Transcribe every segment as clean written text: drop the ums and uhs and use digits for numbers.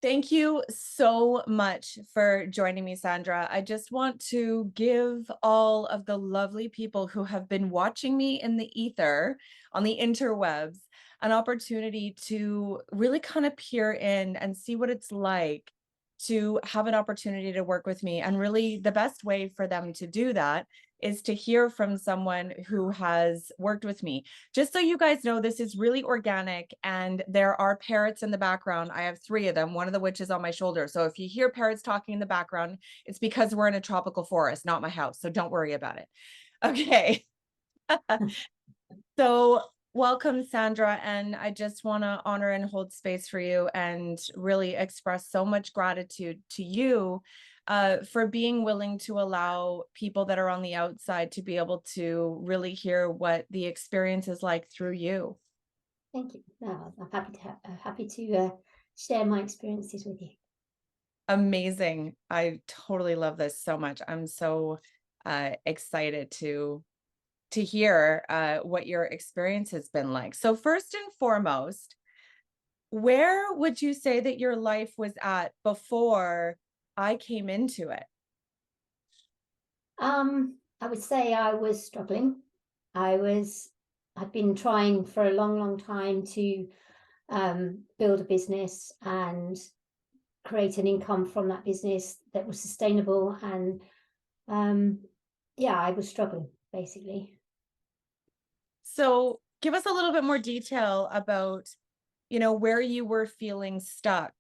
Thank you so much for joining me, Sandra. I just want to give all of the lovely people who have been watching me in the ether on the interwebs an opportunity to really kind of peer in and see what it's like to have an opportunity to work with me. And really, the best way for them to do that is to hear from someone who has worked with me. Just so you guys know, this is really organic and there are parrots in the background. I have three of them, one of the which is on my shoulder. So if you hear parrots talking in the background, it's because we're in a tropical forest, not my house. So don't worry about it. Okay. So welcome, Sandra. And I just want to honor and hold space for you and really express so much gratitude to you for being willing to allow people that are on the outside to be able to really hear what the experience is like through you. Thank you. No, I'm happy to share my experiences with you. Amazing. I totally love this so much. I'm so excited to hear what your experience has been like. So first and foremost, where would you say that your life was at before I came into it? I would say I was struggling. I'd been trying for a long, long time to build a business and create an income from that business that was sustainable. And yeah, I was struggling basically. So give us a little bit more detail about, where you were feeling stuck.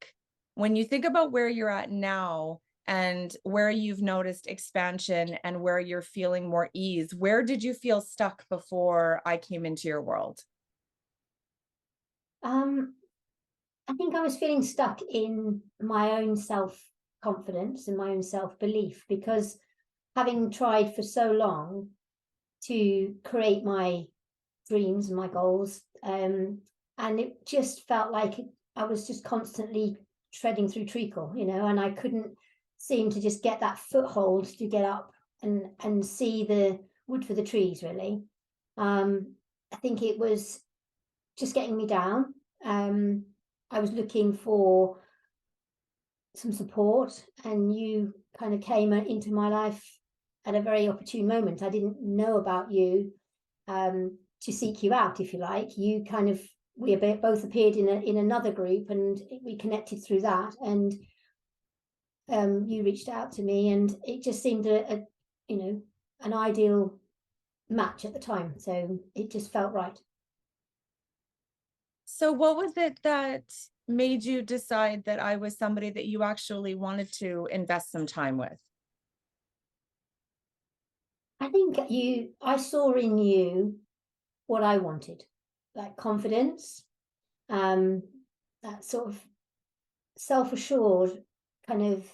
When you think about where you're at now and where you've noticed expansion and where you're feeling more ease, where did you feel stuck before I came into your world? Um, I think I was feeling stuck in my own self-confidence and my own self-belief because having tried for so long to create my dreams and my goals, and it just felt like I was just constantly treading through treacle, and I couldn't seem to just get that foothold to get up and see the wood for the trees, really. I think it was just getting me down. I was looking for some support, and you kind of came into my life at a very opportune moment. I didn't know about you to seek you out, if you like. You kind of we both appeared in another group, and we connected through that. And you reached out to me, and it just seemed an ideal match at the time. So it just felt right. So what was it that made you decide that I was somebody that you actually wanted to invest some time with? I think I saw in you what I wanted, like confidence, um, that sort of self-assured kind of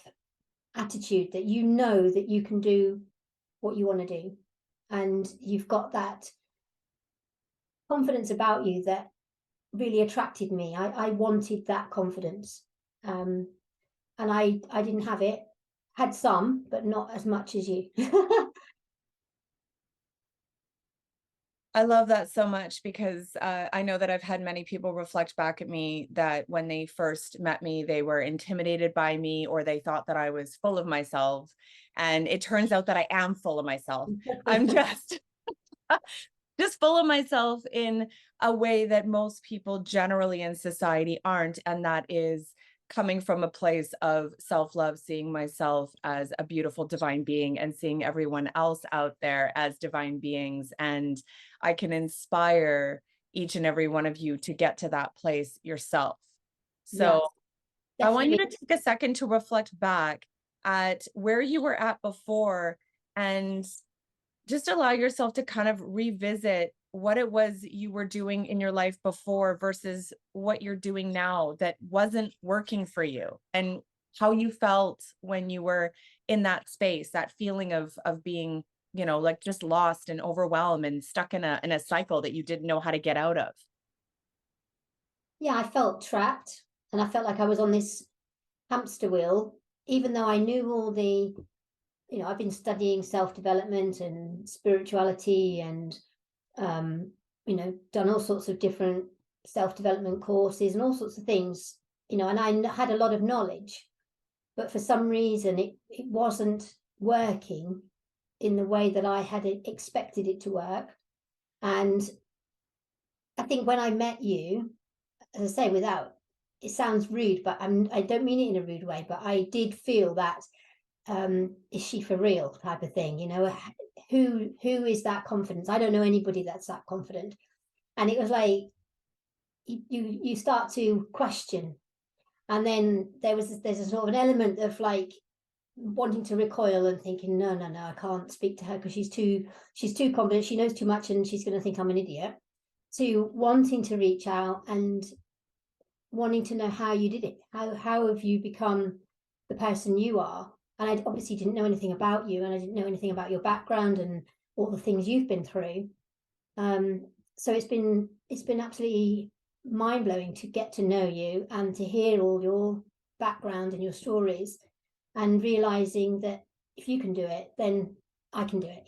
attitude that you know that you can do what you want to do. And you've got that confidence about you that really attracted me. I wanted that confidence. Um, and I didn't have it, had some, but not as much as you. I love that so much because I know that I've had many people reflect back at me that when they first met me, they were intimidated by me or they thought that I was full of myself. And it turns out that I am full of myself. I'm just full of myself in a way that most people generally in society aren't. And that is coming from a place of self-love, seeing myself as a beautiful divine being and seeing everyone else out there as divine beings. And I can inspire each and every one of you to get to that place yourself. Yes, So I want you definitely. to take a second to reflect back at where you were at before and just allow yourself to kind of revisit what it was you were doing in your life before versus what you're doing now that wasn't working for you and how you felt when you were in that space, that feeling of being, like just lost and overwhelmed and stuck in a cycle that you didn't know how to get out of. Yeah, I felt trapped, and I felt like I was on this hamster wheel, even though I knew all the, I've been studying self-development and spirituality and, done all sorts of different self-development courses and all sorts of things, and had a lot of knowledge, but for some reason it wasn't working in the way that I had expected it to work. And I think when I met you, as I say, without, it sounds rude, but I don't mean it in a rude way, but I did feel that, is she for real type of thing, who is that confidence? I don't know anybody that's that confident. And it was like, you start to question. And then there's a sort of an element of like wanting to recoil and thinking, no, I can't speak to her because she's too confident, she knows too much, and she's going to think I'm an idiot, to wanting to reach out and wanting to know how you did it. How have you become the person you are? And I obviously didn't know anything about you, and I didn't know anything about your background and all the things you've been through. So it's been absolutely mind-blowing to get to know you and to hear all your background and your stories, and realizing that if you can do it, then I can do it.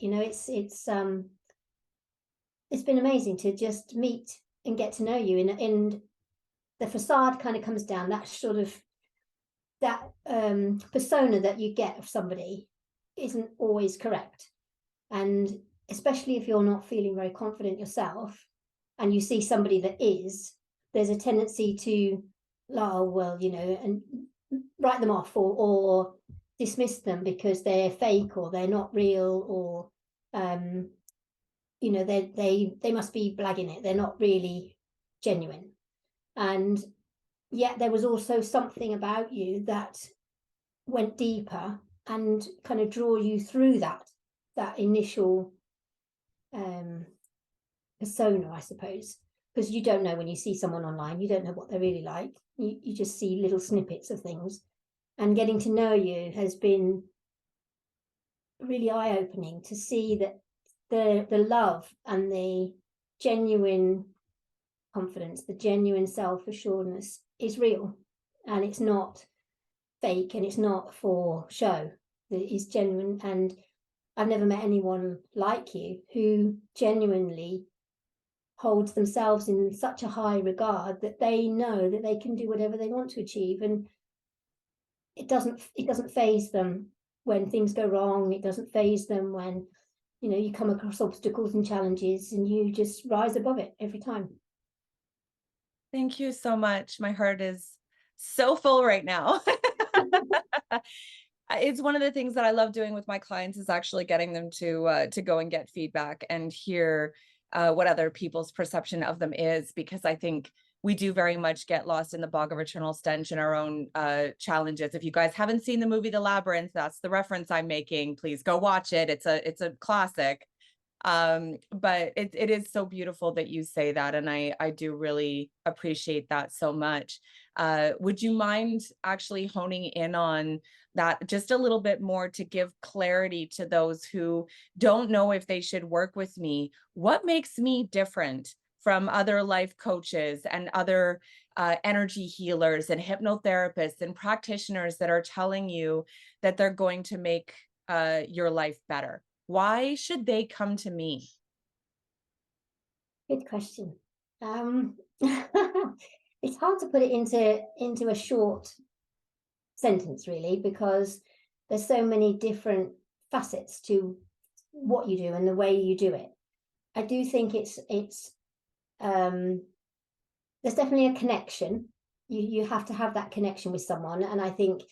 It's been amazing to just meet and get to know you. And the facade kind of comes down, that sort of that persona that you get of somebody isn't always correct. And especially if you're not feeling very confident yourself and you see somebody that is, there's a tendency to, oh, well, and write them off, or dismiss them because they're fake or they're not real, or they must be blagging it, they're not really genuine. And yet there was also something about you that went deeper and kind of draw you through that initial persona, I suppose, because you don't know, when you see someone online, you don't know what they're really like. You just see little snippets of things, and getting to know you has been really eye-opening to see that the love and the genuine confidence, the genuine self-assuredness is real, and it's not fake, and it's not for show. It is genuine. And I've never met anyone like you who genuinely holds themselves in such a high regard that they know that they can do whatever they want to achieve, and it doesn't faze them when things go wrong. It doesn't faze them when you come across obstacles and challenges, and you just rise above it every time. Thank you so much. My heart is so full right now. It's one of the things that I love doing with my clients, is actually getting them to go and get feedback and hear what other people's perception of them is, because I think we do very much get lost in the bog of eternal stench in our own challenges. If you guys haven't seen the movie The Labyrinth, that's the reference I'm making. Please go watch it. It's a classic. But it is so beautiful that you say that, and I do really appreciate that so much. Would you mind actually honing in on that just a little bit more, to give clarity to those who don't know if they should work with me? What makes me different from other life coaches and other energy healers and hypnotherapists and practitioners that are telling you that they're going to make your life better? Why should they come to me? Good question. It's hard to put it into a short sentence, really, because there's so many different facets to what you do and the way you do it. I do think it's there's definitely a connection. You have to have that connection with someone, and I think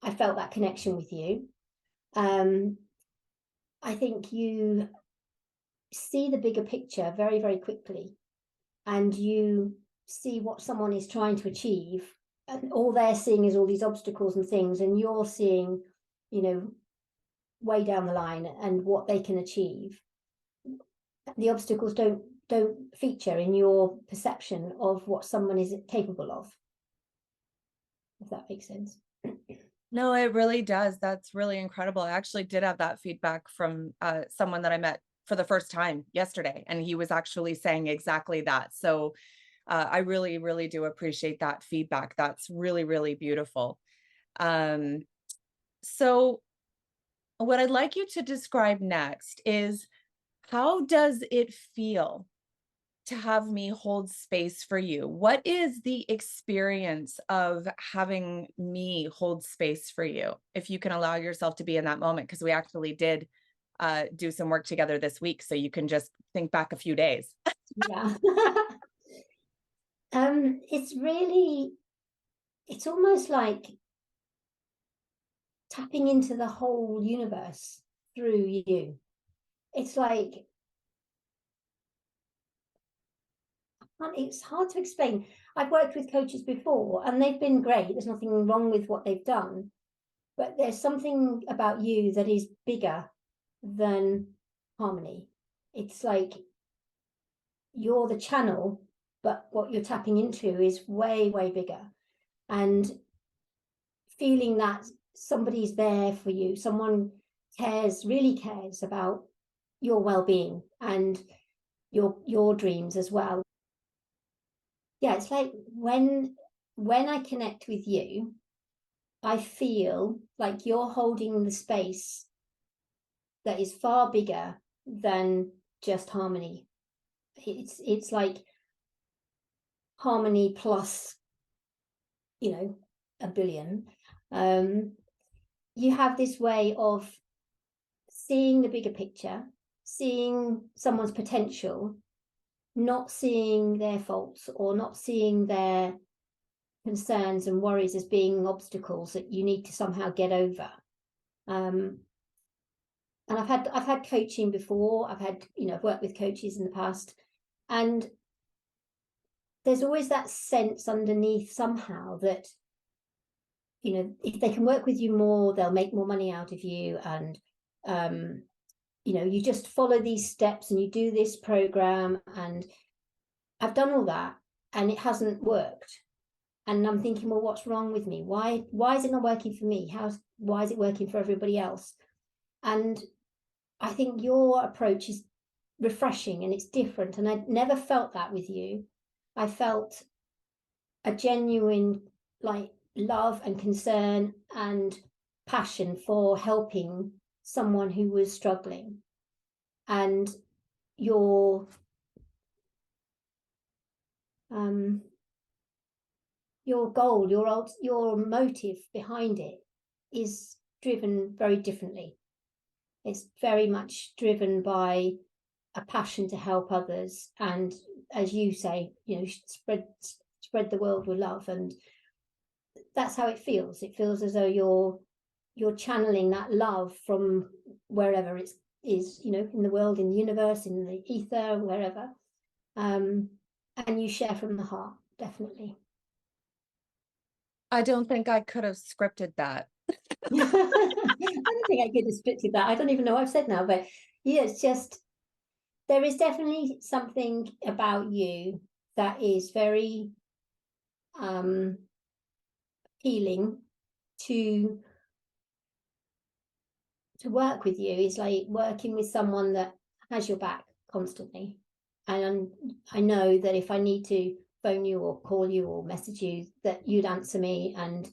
I felt that connection with you. I think you see the bigger picture very, very quickly, and you see what someone is trying to achieve, and all they're seeing is all these obstacles and things, and you're seeing, way down the line and what they can achieve. The obstacles don't feature in your perception of what someone is capable of, if that makes sense. No, it really does. That's really incredible. I actually did have that feedback from someone that I met for the first time yesterday, and he was actually saying exactly that. So I really, really do appreciate that feedback. That's really, really beautiful. So what I'd like you to describe next is, how does it feel to have me hold space for you? What is the experience of having me hold space for you? If you can allow yourself to be in that moment, because we actually did do some work together this week, so you can just think back a few days. Yeah. It's really, it's almost like tapping into the whole universe through you. It's like, it's hard to explain. I've worked with coaches before and they've been great. There's nothing wrong with what they've done, but there's something about you that is bigger than Harmony. It's like you're the channel, but what you're tapping into is way, way bigger. And feeling that somebody's there for you, someone cares, really cares about your well-being and your dreams as well. Yeah, it's like when I connect with you, I feel like you're holding the space that is far bigger than just Harmony. It's like Harmony plus, you know, a billion. You have this way of seeing the bigger picture, seeing someone's potential, not seeing their faults or not seeing their concerns and worries as being obstacles that you need to somehow get over. And I've had coaching before. I've worked with coaches in the past, and there's always that sense underneath somehow that, if they can work with you more, they'll make more money out of you. And, you just follow these steps and you do this program. And I've done all that and it hasn't worked. And I'm thinking, well, what's wrong with me? Why is it not working for me? Why is it working for everybody else? And I think your approach is refreshing and it's different. And I never felt that with you. I felt a genuine love and concern and passion for helping someone who was struggling. And your goal, your motive behind it is driven very differently. It's very much driven by a passion to help others, and as you say, spread the world with love. And that's how it feels. It feels as though you're channeling that love from wherever it is, in the world, in the universe, in the ether, wherever. And you share from the heart, definitely. I don't think I could have scripted that. I don't think I could have scripted that. I don't even know what I've said now, but yeah, it's just, there is definitely something about you that is very appealing to work with you. Is like working with someone that has your back constantly. And I know that if I need to phone you or call you or message you, that you'd answer me, and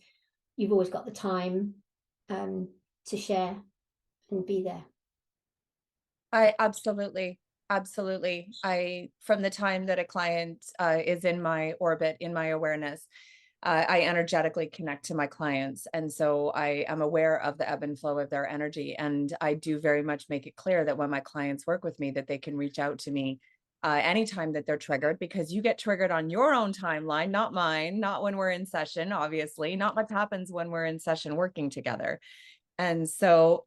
you've always got the time to share and be there. I absolutely, absolutely. From the time that a client is in my orbit, in my awareness, I energetically connect to my clients. And so I am aware of the ebb and flow of their energy. And I do very much make it clear that when my clients work with me, that they can reach out to me anytime that they're triggered, because you get triggered on your own timeline, not mine, not when we're in session, obviously, not what happens when we're in session working together. And so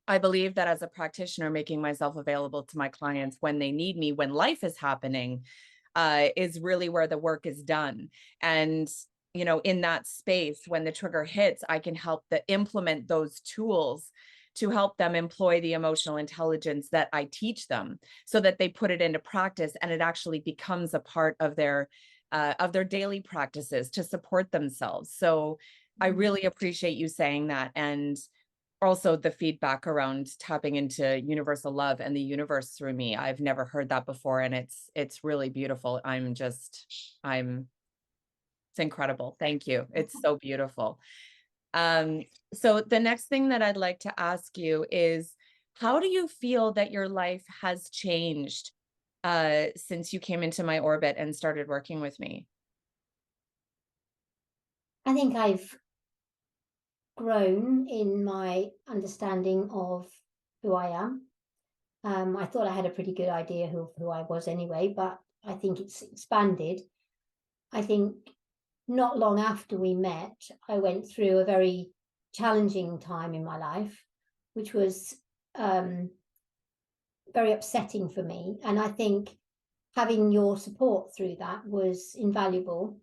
I believe that as a practitioner, making myself available to my clients when they need me, when life is happening, is really where the work is done. And, in that space, when the trigger hits, I can help implement those tools to help them employ the emotional intelligence that I teach them, so that they put it into practice and it actually becomes a part of their daily practices to support themselves. So I really appreciate you saying that. And also the feedback around tapping into universal love and the universe through me. I've never heard that before. And it's really beautiful. It's incredible. Thank you. It's so beautiful. So the next thing that I'd like to ask you is, how do you feel that your life has changed since you came into my orbit and started working with me? I think I've grown in my understanding of who I am. I thought I had a pretty good idea who I was anyway, but I think it's expanded. I think not long after we met, I went through a very challenging time in my life, which was very upsetting for me. And I think having your support through that was invaluable.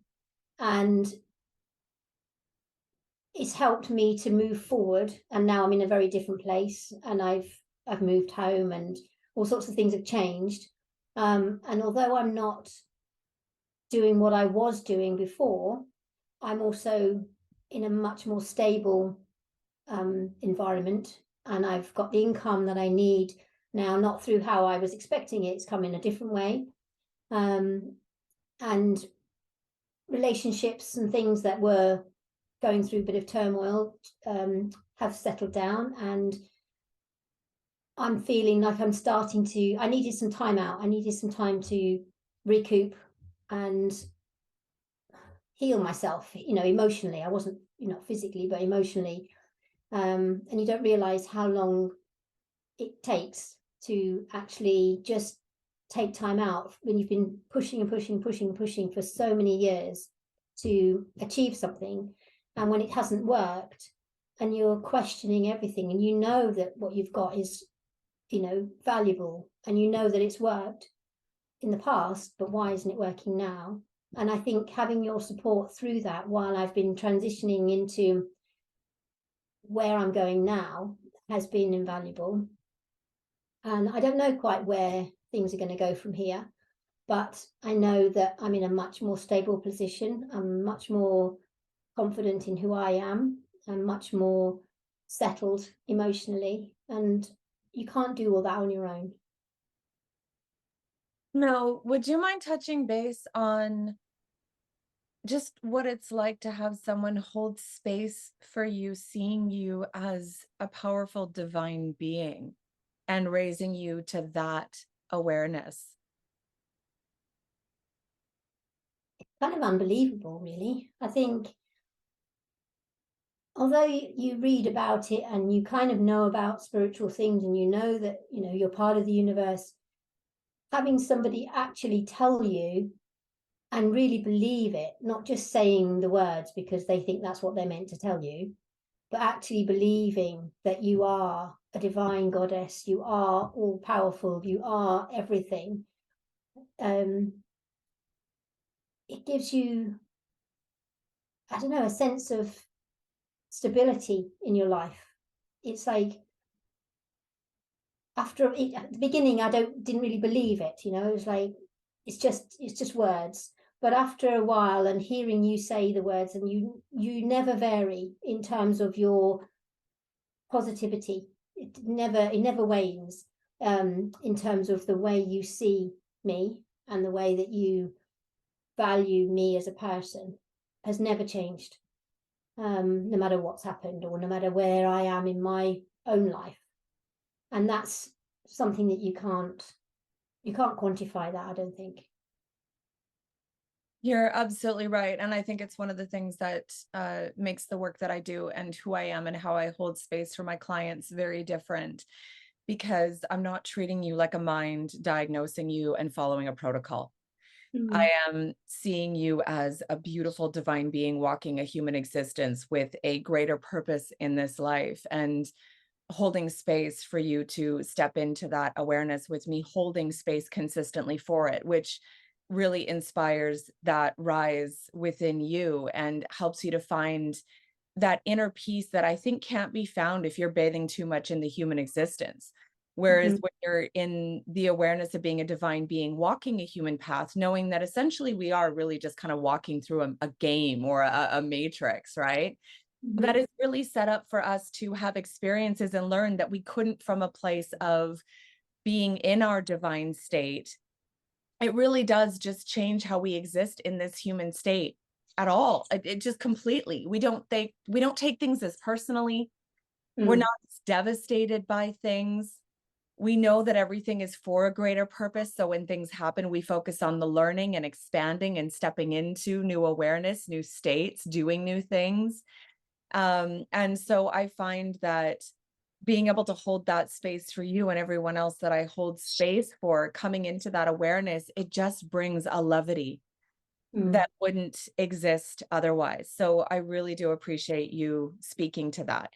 And it's helped me to move forward. And now I'm in a very different place, and I've moved home, and all sorts of things have changed. And although I'm not doing what I was doing before, I'm also in a much more stable environment, and I've got the income that I need now, not through how I was expecting it. It's come in a different way. And relationships and things that were going through a bit of turmoil have settled down, and I'm feeling like I'm starting to. I needed some time out. I needed some time to recoup and heal myself, emotionally. I wasn't, not physically, but emotionally. And you don't realize how long it takes to actually just take time out when you've been pushing and pushing, pushing, pushing for so many years to achieve something. And when it hasn't worked, and you're questioning everything, and you know that what you've got is, valuable, and you know that it's worked in the past, but why isn't it working now? And I think having your support through that while I've been transitioning into where I'm going now has been invaluable. And I don't know quite where things are going to go from here, but I know that I'm in a much more stable position. I'm much more confident in who I am. I'm much more settled emotionally. And you can't do all that on your own. No, would you mind touching base on just what it's like to have someone hold space for you, seeing you as a powerful divine being and raising you to that awareness? Kind of unbelievable, really. I think although you read about it and you kind of know about spiritual things, and you know that you're part of the universe, having somebody actually tell you and really believe it, not just saying the words because they think that's what they're meant to tell you, but actually believing that you are a divine goddess, you are all powerful, you are everything. It gives you, I don't know, a sense of stability in your life. It's like at the beginning, didn't really believe it. It was like it's just words. But after a while, and hearing you say the words, and you never vary in terms of your positivity. It never wanes in terms of the way you see me, and the way that you value me as a person has never changed, no matter what's happened, or no matter where I am in my own life. And that's something that you can't quantify that, I don't think. You're absolutely right. And I think it's one of the things that makes the work that I do and who I am and how I hold space for my clients very different, because I'm not treating you like a mind, diagnosing you and following a protocol. I am seeing you as a beautiful divine being walking a human existence with a greater purpose in this life, and holding space for you to step into that awareness with me, holding space consistently for it, which really inspires that rise within you and helps you to find that inner peace that I think can't be found if you're bathing too much in the human existence. Whereas Mhm. when you're in the awareness of being a divine being walking a human path, knowing that essentially we are really just kind of walking through a game or a matrix, right? That Mhm. is really set up for us to have experiences and learn that we couldn't from a place of being in our divine state. It really does just change how we exist in this human state at all. It just completely. We don't take things as personally. We're Mm. not as devastated by things. we know that everything is for a greater purpose. So when things happen, we focus on the learning and expanding and stepping into new awareness, new states, doing new things. And so I find that being able to hold that space for you and everyone else that I hold space for coming into that awareness, it just brings a levity Mm. that wouldn't exist otherwise. So I really do appreciate you speaking to that.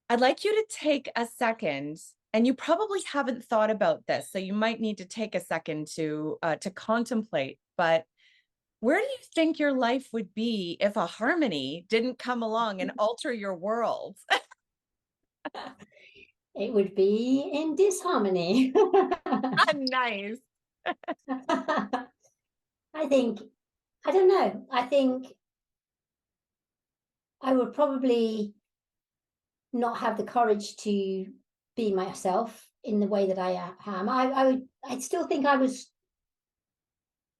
I'd like you to take a second, and you probably haven't thought about this, so you might need to take a second to contemplate. But where do you think your life would be if a harmony didn't come along and alter your world? It would be in disharmony. Nice. I think, I don't know. I think I would probably not have the courage to be myself in the way that I am. I still think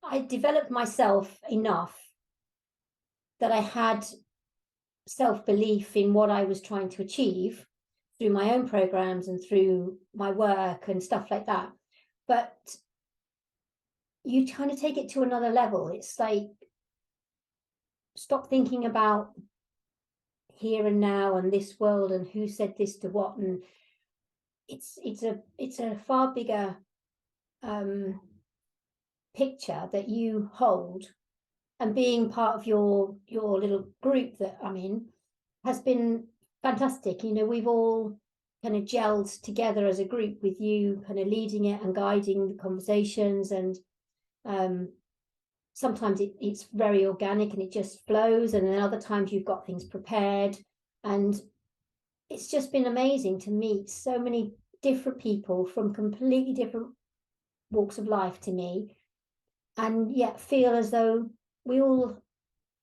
I developed myself enough that I had self-belief in what I was trying to achieve through my own programs and through my work and stuff like that. But you kind of take it to another level. It's like, stop thinking about here and now and this world and who said this to what, and it's a far bigger um picture that you hold. And being part of your little group that I'm in has been fantastic. You know, we've all kind of gelled together as a group, with you kind of leading it and guiding the conversations. And um sometimes it's very organic and it just flows, and then other times you've got things prepared. And it's just been amazing to meet so many different people from completely different walks of life to me, and yet feel as though we all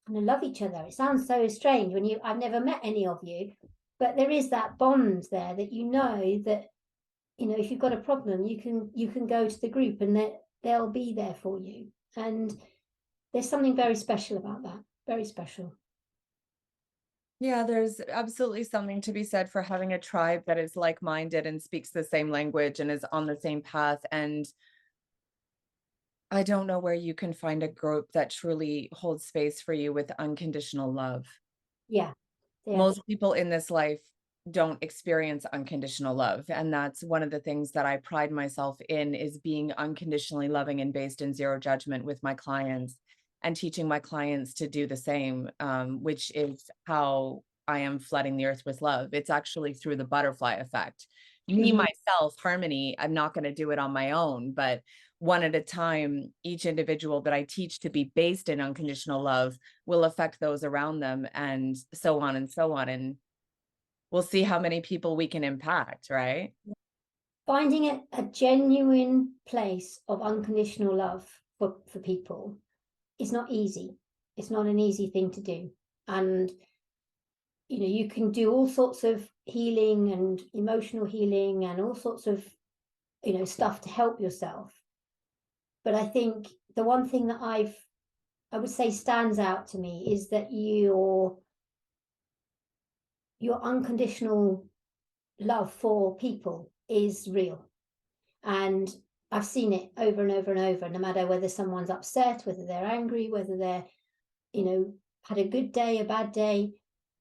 kind of love each other. It sounds so strange when I've never met any of you, but there is that bond there that that if you've got a problem, you can go to the group and they'll be there for you. And there's something very special about that. Very special. Yeah, there's absolutely something to be said for having a tribe that is like-minded and speaks the same language and is on the same path. And I don't know where you can find a group that truly holds space for you with unconditional love. Yeah, yeah. Most people in this life don't experience unconditional love, and that's one of the things that I pride myself in, is being unconditionally loving and based in zero judgment with my clients, and teaching my clients to do the same, which is how I am flooding the earth with love. It's actually through the butterfly effect. Me, Mhm. myself, Harmony, I'm not going to do it on my own, but one at a time, each individual that I teach to be based in unconditional love will affect those around them, and so on and so on. And we'll see how many people we can impact, right? Finding a genuine place of unconditional love for people is not easy. It's not an easy thing to do. And you can do all sorts of healing and emotional healing and all sorts of stuff to help yourself. But I think the one thing that I would say stands out to me is that your unconditional love for people is real. And I've seen it over and over and over, no matter whether someone's upset, whether they're angry, whether they're, had a good day, a bad day,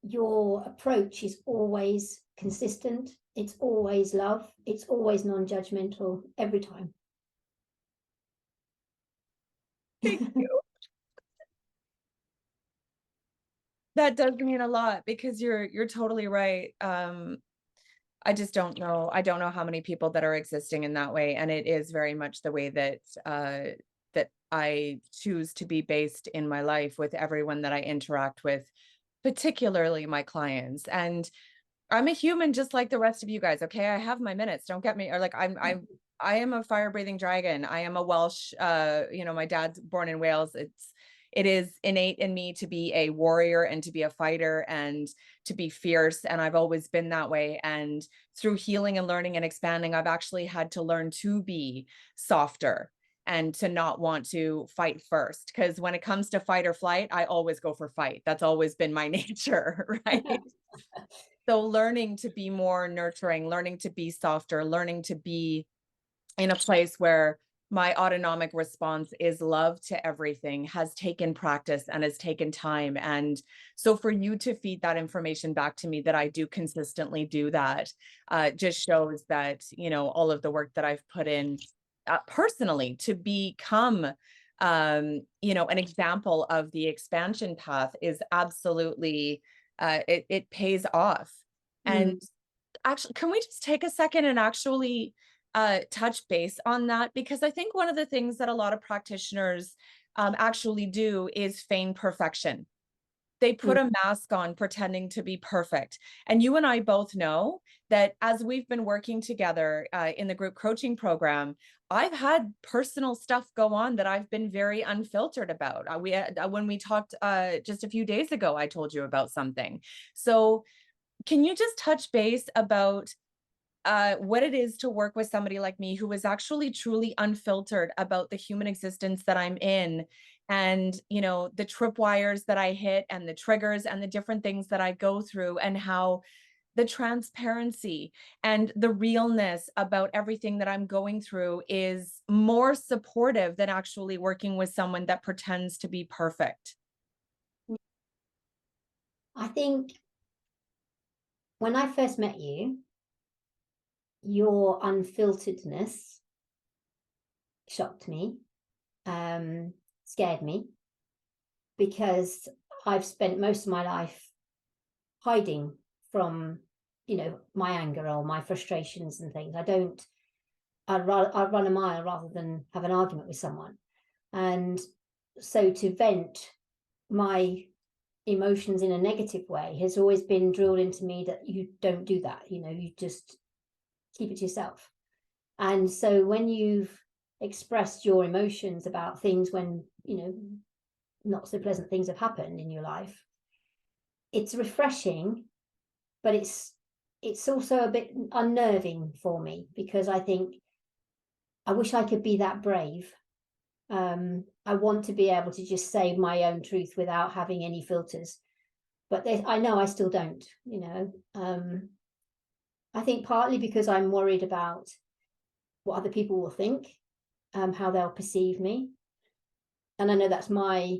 your approach is always consistent. It's always love. It's always non-judgmental every time. Thank you. That does mean a lot, because you're totally right. I just don't know. I don't know how many people that are existing in that way. And it is very much the way that that I choose to be based in my life with everyone that I interact with, particularly my clients. And I'm a human just like the rest of you guys. Okay. I have my minutes. Don't get me, or like I am a fire breathing dragon. I am a Welsh, my dad's born in Wales. It is innate in me to be a warrior and to be a fighter and to be fierce. And I've always been that way. And through healing and learning and expanding, I've actually had to learn to be softer and to not want to fight first. Because when it comes to fight or flight, I always go for fight. That's always been my nature, right? So learning to be more nurturing, learning to be softer, learning to be in a place where my autonomic response is love to everything has taken practice and has taken time. And so for you to feed that information back to me that I do consistently do that, just shows that, all of the work that I've put in personally to become, an example of the expansion path is absolutely, it pays off. And Mm. actually, can we just take a second and actually touch base on that? Because I think one of the things that a lot of practitioners actually do is feign perfection. They put Mm. a mask on pretending to be perfect. And you and I both know that as we've been working together in the group coaching program, I've had personal stuff go on that I've been very unfiltered about. When we talked just a few days ago, I told you about something. So can you just touch base about what it is to work with somebody like me who is actually truly unfiltered about the human existence that I'm in, and the tripwires that I hit and the triggers and the different things that I go through, and how the transparency and the realness about everything that I'm going through is more supportive than actually working with someone that pretends to be perfect. I think when I first met you, your unfilteredness shocked me, scared me, because I've spent most of my life hiding from, my anger or my frustrations and things. I'd run a mile rather than have an argument with someone. And so to vent my emotions in a negative way has always been drilled into me that you don't do that. You just keep it to yourself. And so when you've expressed your emotions about things when, not so pleasant things have happened in your life, it's refreshing, but it's also a bit unnerving for me, because I think I wish I could be that brave. I want to be able to just say my own truth without having any filters, but I know I still don't. I think partly because I'm worried about what other people will think, how they'll perceive me, and I know that's my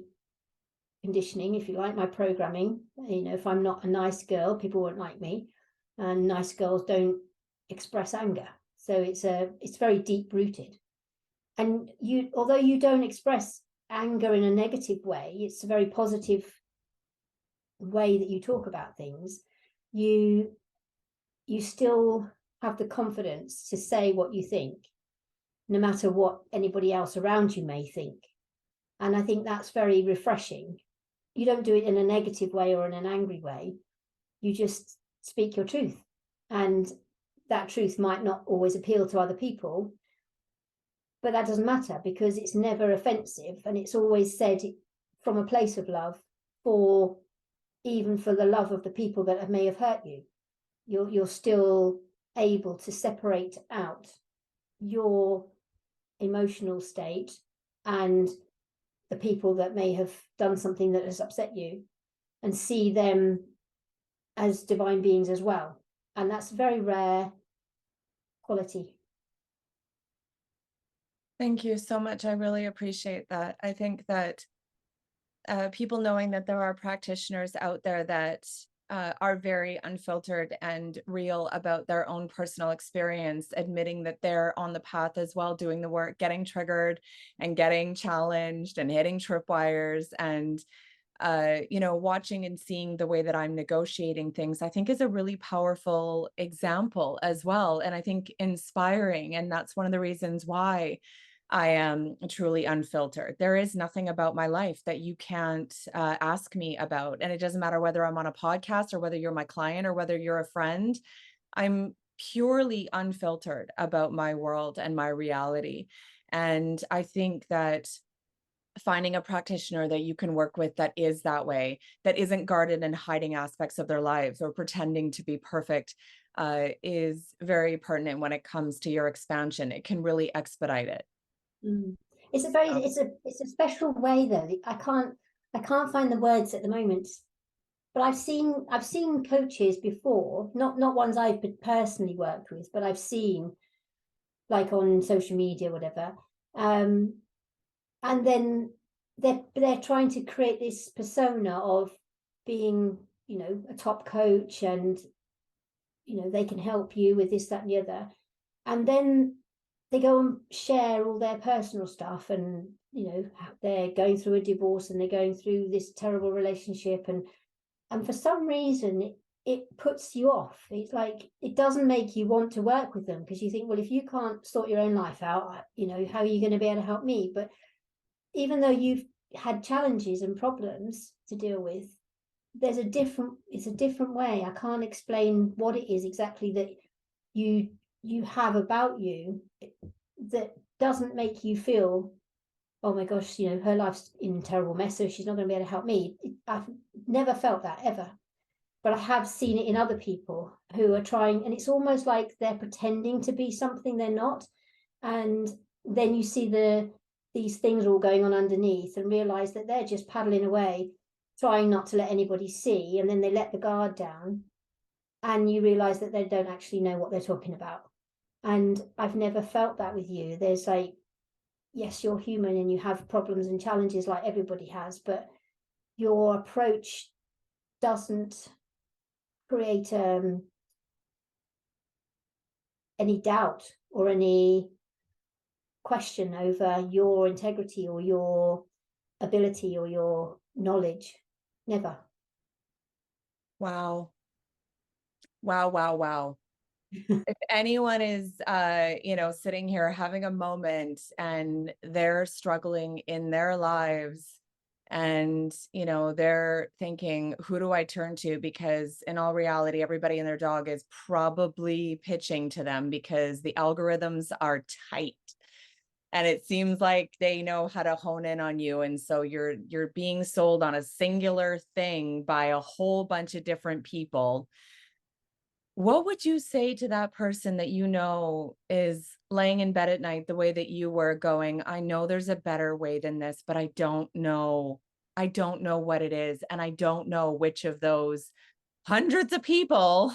conditioning, if you like, my programming. If I'm not a nice girl, people won't like me, and nice girls don't express anger. So it's very deep rooted. And although you don't express anger in a negative way, it's a very positive way that you talk about things. You still have the confidence to say what you think, no matter what anybody else around you may think. And I think that's very refreshing. You don't do it in a negative way or in an angry way. You just speak your truth. And that truth might not always appeal to other people, but that doesn't matter, because it's never offensive, and it's always said from a place of love, even for the love of the people that may have hurt you. You're still able to separate out your emotional state and the people that may have done something that has upset you, and see them as divine beings as well. And that's a very rare quality. Thank you so much. I really appreciate that. I think that people knowing that there are practitioners out there that are very unfiltered and real about their own personal experience, admitting that they're on the path as well, doing the work, getting triggered and getting challenged and hitting tripwires, and watching and seeing the way that I'm negotiating things, I think is a really powerful example as well. And I think inspiring. And that's one of the reasons why I am truly unfiltered. There is nothing about my life that you can't ask me about. And it doesn't matter whether I'm on a podcast or whether you're my client or whether you're a friend. I'm purely unfiltered about my world and my reality. And I think that finding a practitioner that you can work with that is that way, that isn't guarded and hiding aspects of their lives or pretending to be perfect, is very pertinent when it comes to your expansion. It can really expedite it. Mm. It's a special way though. I can't find the words at the moment but I've seen coaches before, not ones I've personally worked with, but I've seen like on social media, whatever. And then they're trying to create this persona of being, a top coach, and they can help you with this, that, and the other. And then they go and share all their personal stuff, and they're going through a divorce, and they're going through this terrible relationship, and for some reason it puts you off. It's like it doesn't make you want to work with them, because you think, well, if you can't sort your own life out, how are you going to be able to help me? But even though you've had challenges and problems to deal with, it's a different way. I can't explain what it is exactly that you have about you that doesn't make you feel, oh my gosh, her life's in a terrible mess, so she's not going to be able to help me. I've never felt that ever, but I have seen it in other people who are trying, and it's almost like they're pretending to be something they're not. And then you see these things all going on underneath, and realize that they're just paddling away, trying not to let anybody see, and then they let the guard down, and you realize that they don't actually know what they're talking about. And I've never felt that with you. There's like, yes, you're human and you have problems and challenges like everybody has, but your approach doesn't create any doubt or any question over your integrity or your ability or your knowledge. Never. Wow. Wow, wow, wow. If anyone is sitting here having a moment and they're struggling in their lives, and they're thinking, who do I turn to? Because in all reality, everybody and their dog is probably pitching to them, because the algorithms are tight and it seems like they know how to hone in on you, and so you're being sold on a singular thing by a whole bunch of different people. What would you say to that person that is laying in bed at night the way that you were, going, I know there's a better way than this, but I don't know. I don't know what it is. And I don't know which of those hundreds of people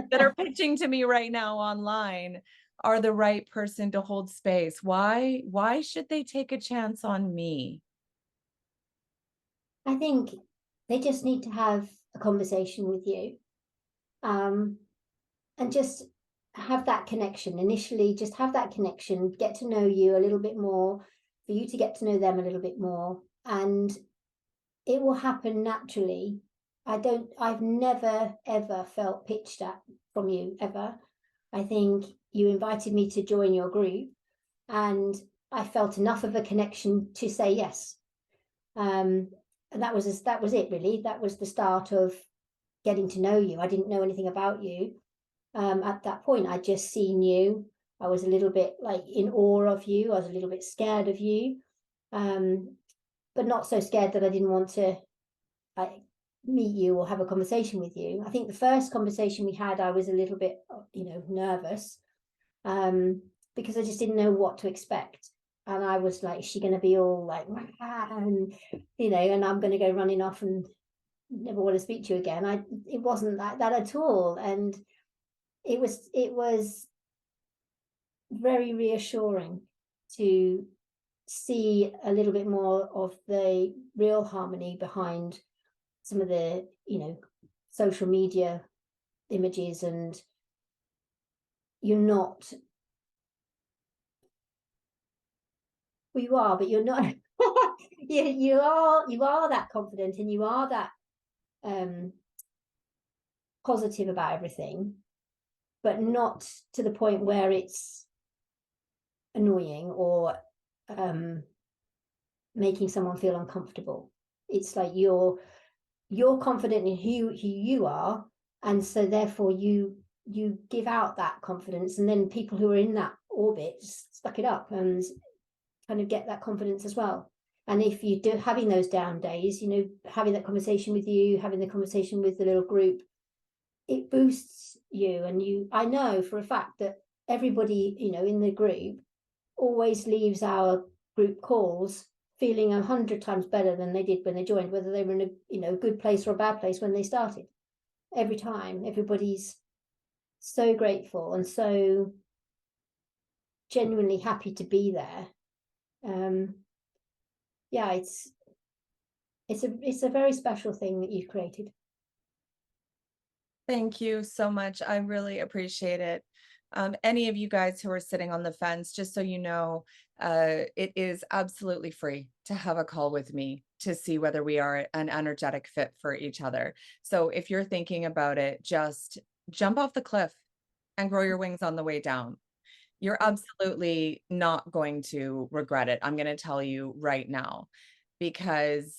that are pitching to me right now online are the right person to hold space. Why should they take a chance on me? I think they just need to have a conversation with you, um, and just have that connection. Initially, just have that connection, get to know you a little bit more, for you to get to know them a little bit more, and it will happen naturally. I've never ever felt pitched at from you, ever. I think you invited me to join your group, and I felt enough of a connection to say yes. And that was it, really. That was the start of getting to know you. I didn't know anything about you at that point. I'd just seen you. I was a little bit like in awe of you. I was a little bit scared of you, but not so scared that I didn't want to like meet you or have a conversation with you. I think the first conversation we had, I was a little bit, nervous, because I just didn't know what to expect. And I was like, is she going to be all like, and and I'm going to go running off and never want to speak to you again. It wasn't like that at all. And it was very reassuring to see a little bit more of the real Harmony behind some of the social media images. And you're not, well, you are, but you're not. you are that confident, and you are that positive about everything, but not to the point where it's annoying or making someone feel uncomfortable. It's like you're confident in who you are, and so therefore you give out that confidence, and then people who are in that orbit just suck it up and kind of get that confidence as well. And if you do having those down days, having that conversation with you, having the conversation with the little group, it boosts you. And I know for a fact that everybody in the group always leaves our group calls feeling 100 times better than they did when they joined, whether they were in a, you know, good place or a bad place when they started. Every time, everybody's so grateful and so genuinely happy to be there. Yeah, it's a very special thing that you've created. Thank you so much. I really appreciate it. Any of you guys who are sitting on the fence, just so you know, it is absolutely free to have a call with me to see whether we are an energetic fit for each other. So if you're thinking about it, just jump off the cliff and grow your wings on the way down. You're absolutely not going to regret it. I'm going to tell you right now, because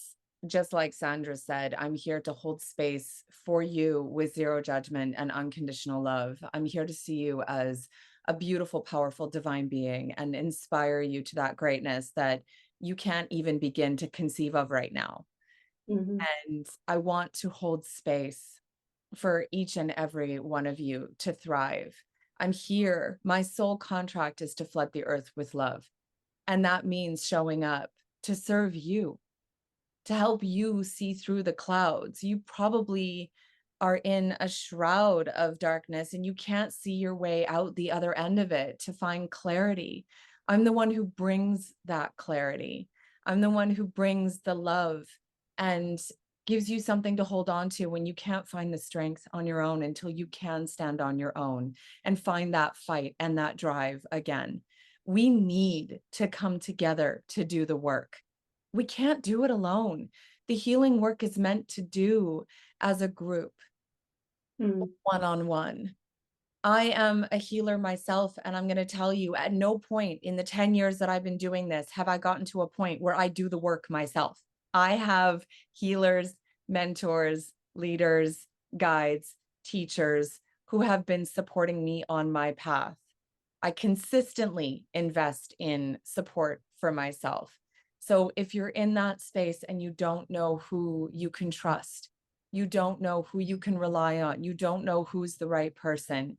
just like Sandra said, I'm here to hold space for you with zero judgment and unconditional love. I'm here to see you as a beautiful, powerful, divine being and inspire you to that greatness that you can't even begin to conceive of right now. Mhm. And I want to hold space for each and every one of you to thrive. I'm here. My sole contract is to flood the earth with love. And that means showing up to serve you, to help you see through the clouds. You probably are in a shroud of darkness and you can't see your way out the other end of it to find clarity. I'm the one who brings that clarity. I'm the one who brings the love and gives you something to hold on to when you can't find the strength on your own until you can stand on your own and find that fight and that drive again. We need to come together to do the work. We can't do it alone. The healing work is meant to do as a group, Mm. one-on-one. I am a healer myself, and I'm going to tell you, at no point in the 10 years that I've been doing this have I gotten to a point where I do the work myself. I have healers, mentors, leaders, guides, teachers who have been supporting me on my path. I consistently invest in support for myself. So if you're in that space and you don't know who you can trust, you don't know who you can rely on, you don't know who's the right person,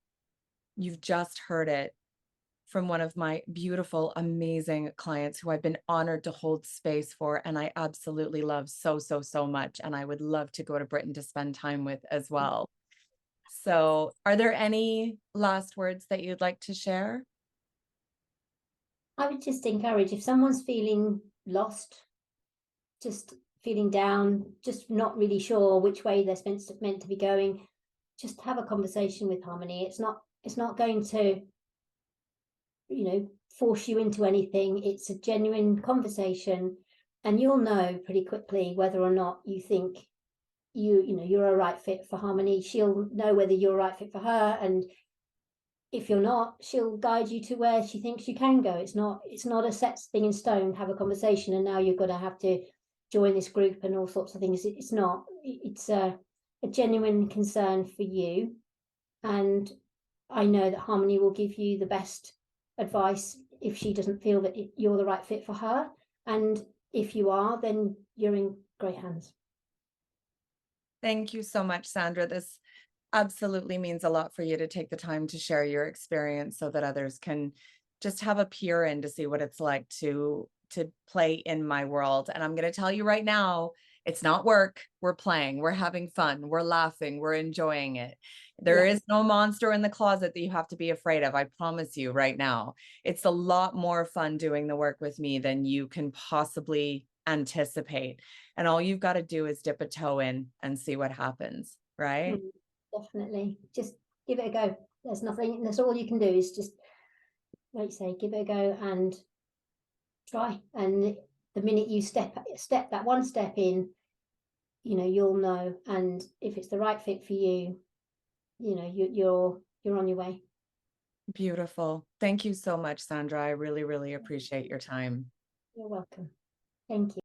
you've just heard it from one of my beautiful, amazing clients who I've been honored to hold space for. And I absolutely love so, so, so much. And I would love to go to Britain to spend time with as well. So are there any last words that you'd like to share? I would just encourage, if someone's feeling lost, just feeling down, just not really sure which way they're meant to be going, just have a conversation with Harmony. It's not going to, you know, force you into anything. It's a genuine conversation, and you'll know pretty quickly whether or not you think you know you're a right fit for Harmony. She'll know whether you're a right fit for her, and if you're not, she'll guide you to where she thinks you can go. It's not a set thing in stone. Have a conversation and now you're going to have to join this group and all sorts of things. It's not. It's a genuine concern for you, and I know that Harmony will give you the best advice if she doesn't feel that you're the right fit for her, and if you are, then you're in great hands. Thank you so much, Sandra. This absolutely means a lot for you to take the time to share your experience so that others can just have a peer in to see what it's like to play in my world. And I'm going to tell you right now, it's not work. We're playing, we're having fun, we're laughing, we're enjoying it. There Yeah. is no monster in the closet that you have to be afraid of. I promise you right now. It's a lot more fun doing the work with me than you can possibly anticipate. And all you've got to do is dip a toe in and see what happens, right? Definitely. Just give it a go. There's nothing, that's all you can do is just, like you say, give it a go and try. And the minute you step that one step in, you know, you'll know. And if it's the right fit for you, you know, you're on your way. Beautiful. Thank you so much, Sandra. I really, really appreciate your time. You're welcome. Thank you.